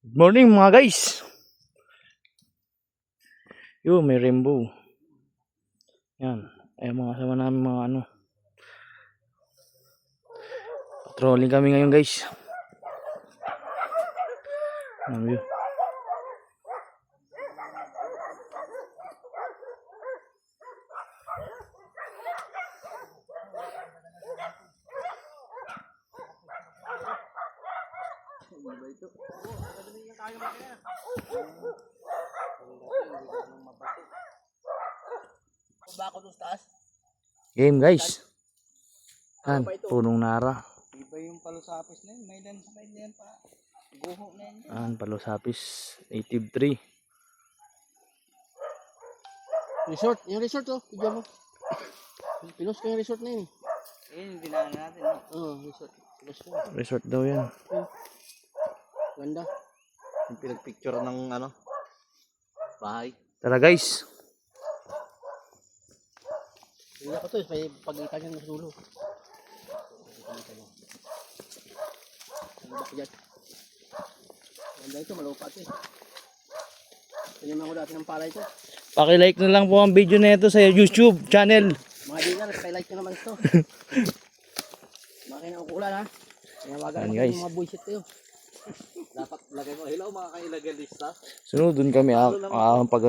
Good morning mga guys. May rainbow. Yan. Ay mga kasama namin mga patrolling kami ngayon guys. Ang view. Bako doon sa taas. Game guys. Yan, punong nara. Iba yung palusapis na yun. May landslide na yan pa. Guho na yan. Yan, palusapis. 83. Resort. Yung resort oh. Bigyan mo. Pinos ko yung resort na yun. Yung dinaan natin. Oo, resort. Pinos ko. Resort daw yan. Ganda. Yung pinagpicture ng bahay. Tara guys. Hindi ako to. May pag-ita niya ng dulo. Ano ba dyan? Ganda ito. Malupa ito eh. Tiniman ko dati ng palay ito. Paki-like na lang po ang video na ito sa YouTube channel. Mga dinner, highlight ko naman ito. Makina ang kulan ha. Kaya wagan Yan, ako guys. yung mga bullshit tayo. Dapat lagay mo. Hello mga kailagalista. Sunod dun kami pag